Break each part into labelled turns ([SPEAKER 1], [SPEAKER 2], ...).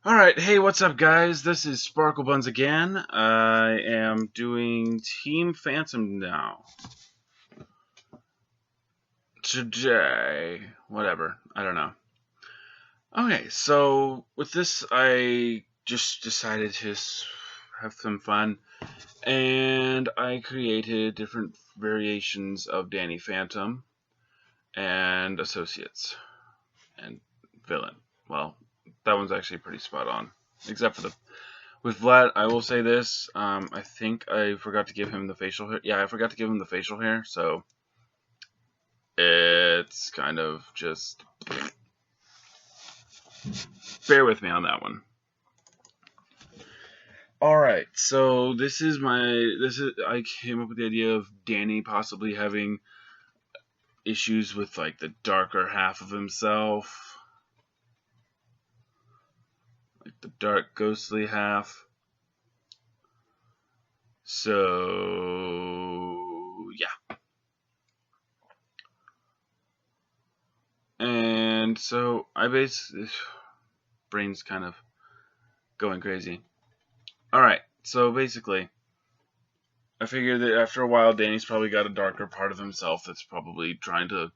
[SPEAKER 1] Alright, hey, what's up, guys? This is Sparkle Buns again. I am doing Team Phantom now. Today. Whatever. I don't know. Okay, so with this, I just decided to have some fun. And I created different variations of Danny Phantom and Associates and Villain. Well, that one's actually pretty spot on. Except for the... With Vlad, I will say this. I think I forgot to give him the facial hair. Yeah, I forgot to give him the facial hair, so it's kind of just... Bear with me on that one. Alright, so I came up with the idea of Danny possibly having issues with, like, the darker half of himself. Like, the dark, ghostly half. So, yeah. And so, brain's kind of going crazy. Alright, so basically, I figured that after a while, Danny's probably got a darker part of himself that's probably trying to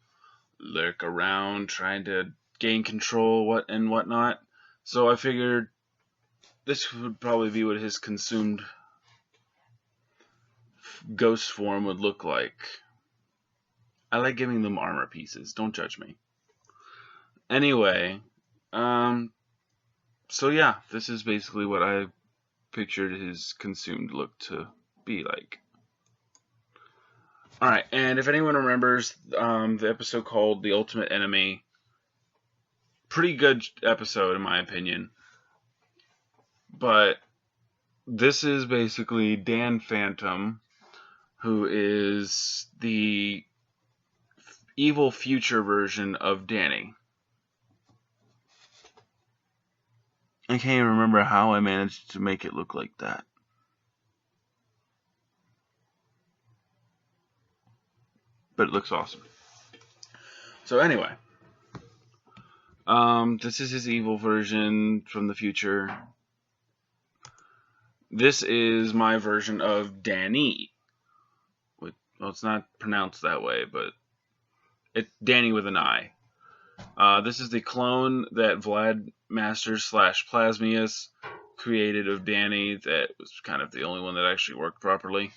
[SPEAKER 1] lurk around, trying to gain control, and whatnot. So I figured this would probably be what his consumed ghost form would look like. I like giving them armor pieces, don't judge me. Anyway, so yeah, this is basically what I pictured his consumed look to be like. Alright, and if anyone remembers the episode called The Ultimate Enemy, pretty good episode in my opinion. But this is basically Dan Phantom, who is the evil future version of Danny. I can't even remember how I managed to make it look like that. But it looks awesome. So anyway, this is his evil version from the future. This is my version of Danny. Well, it's not pronounced that way, but it's Danny with an I. This is the clone that Vlad Masters / Plasmius created of Danny that was kind of the only one that actually worked properly.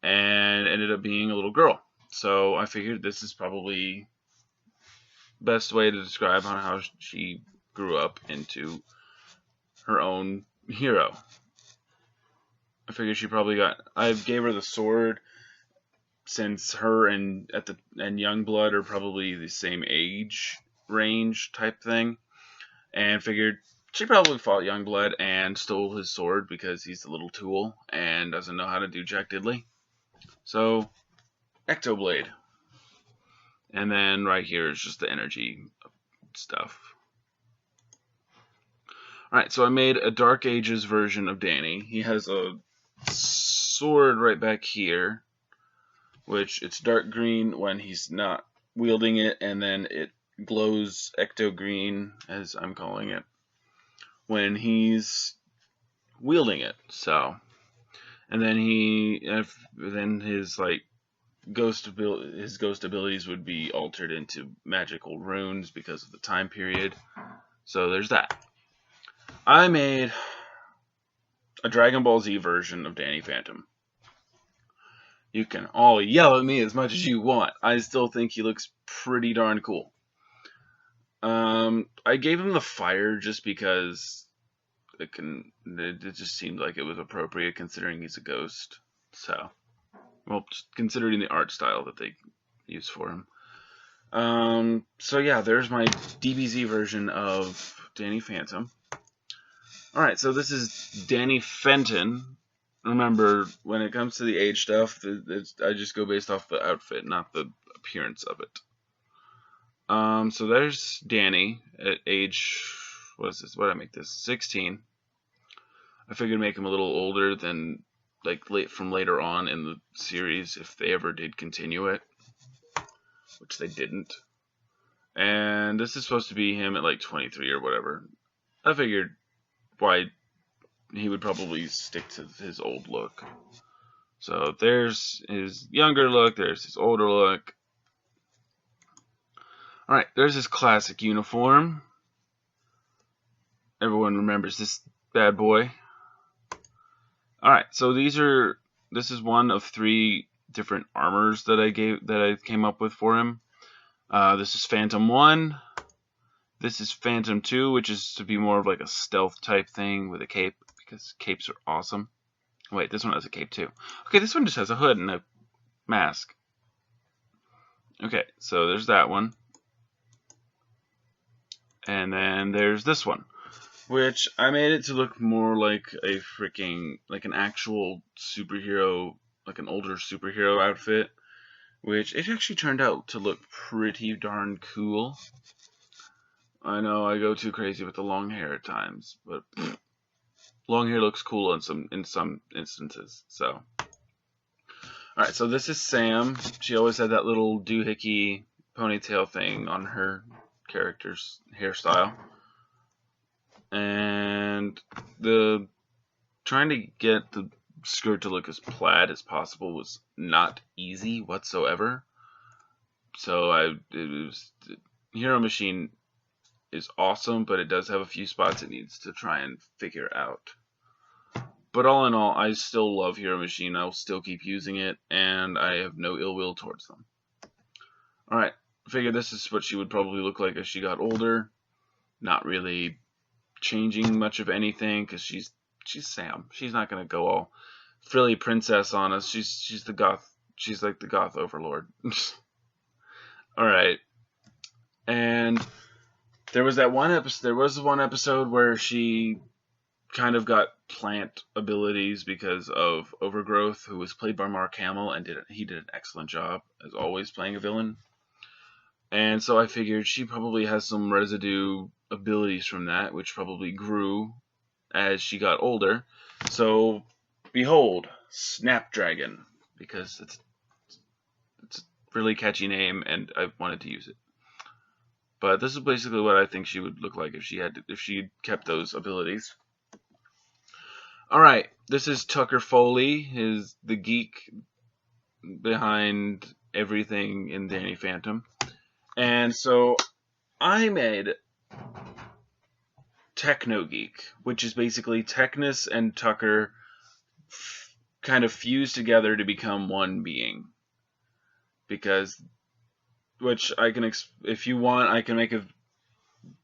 [SPEAKER 1] And ended up being a little girl. So I figured this is probably the best way to describe how she grew up into her own hero. I figured she probably I gave her the sword since her and Youngblood are probably the same age range type thing, and figured she probably fought Youngblood and stole his sword because he's a little tool and doesn't know how to do jack diddly. So, Ectoblade. And then right here is just the energy stuff. Alright, so I made a Dark Ages version of Danny. He has a sword right back here, which it's dark green when he's not wielding it, and then it glows ecto green, as I'm calling it, when he's wielding it. So, and then his ghost abilities would be altered into magical runes because of the time period. So there's that. I made a Dragon Ball Z version of Danny Phantom. You can all yell at me as much as you want. I still think he looks pretty darn cool. I gave him the fire just because it just seemed like it was appropriate considering he's a ghost. So, well, considering the art style that they use for him. So yeah, there's my DBZ version of Danny Phantom. Alright, so this is Danny Fenton. Remember, when it comes to the age stuff, I just go based off the outfit, not the appearance of it. So there's Danny at age, what is this? What did I make this? 16. I figured make him a little older than, from later on in the series, if they ever did continue it, which they didn't. And this is supposed to be him at 23 or whatever. I figured why he would probably stick to his old look. So there's his younger look, there's his older look. Alright, there's his classic uniform. Everyone remembers this bad boy. Alright, so this is one of 3 different armors that I came up with for him. This is Phantom 1. This is Phantom 2, which is to be more of like a stealth type thing with a cape, because capes are awesome. Wait, this one has a cape too. Okay, this one just has a hood and a mask. Okay, so there's that one. And then there's this one, which I made it to look more like a like an actual superhero, like an older superhero outfit, which it actually turned out to look pretty darn cool. I know I go too crazy with the long hair at times, but long hair looks cool in some instances. So, alright, so this is Sam. She always had that little doohickey ponytail thing on her character's hairstyle. And trying to get the skirt to look as plaid as possible was not easy whatsoever. So Hero Machine is awesome, but it does have a few spots it needs to try and figure out. But all in all, I still love Hero Machine. I'll still keep using it, and I have no ill will towards them. Alright, I figure this is what she would probably look like as she got older. Not really changing much of anything, because she's Sam. She's not going to go all frilly princess on us. She's the goth. She's like the goth overlord. Alright. And there was one episode where she kind of got plant abilities because of Overgrowth, who was played by Mark Hamill, and he did an excellent job, as always, playing a villain. And so I figured she probably has some residue abilities from that, which probably grew as she got older. So, behold, Snapdragon, because it's a really catchy name, and I wanted to use it. But this is basically what I think she would look like if she kept those abilities. Alright, this is Tucker Foley, the geek behind everything in Danny Phantom. And so I made Techno Geek, which is basically Technus and Tucker kind of fused together to become one being. Which I can, if you want, I can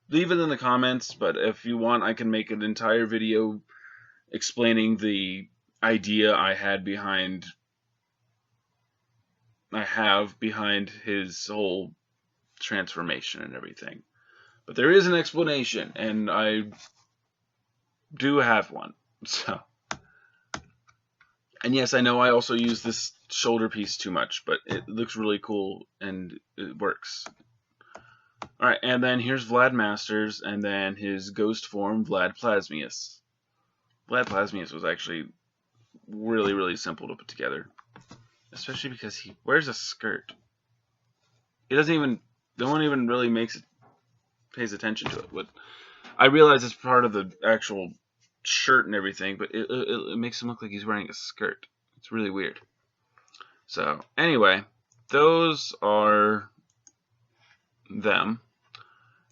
[SPEAKER 1] leave it in the comments, but if you want, I can make an entire video explaining the idea I have behind his whole transformation and everything. But there is an explanation, and I do have one. So, and yes, I know I also use this shoulder piece too much, but it looks really cool and it works. Alright, and then here's Vlad Masters, and then his ghost form, Vlad Plasmius. Vlad Plasmius was actually really, really simple to put together. Especially because he wears a skirt. No one even really pays attention to it. I realize it's part of the actual shirt and everything, but it makes him look like he's wearing a skirt. It's really weird. So, anyway, those are them.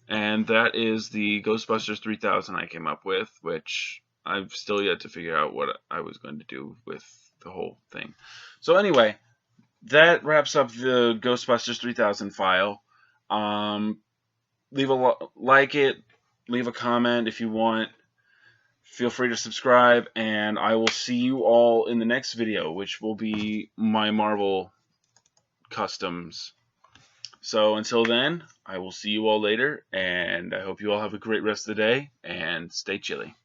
[SPEAKER 1] And that is the Ghostbusters 3000 I came up with, which I've still yet to figure out what I was going to do with the whole thing. So anyway, that wraps up the Ghostbusters 3000 file. Leave a like it, leave a comment if you want. Feel free to subscribe, and I will see you all in the next video, which will be my Marvel customs. So until then, I will see you all later, and I hope you all have a great rest of the day, and stay chilly.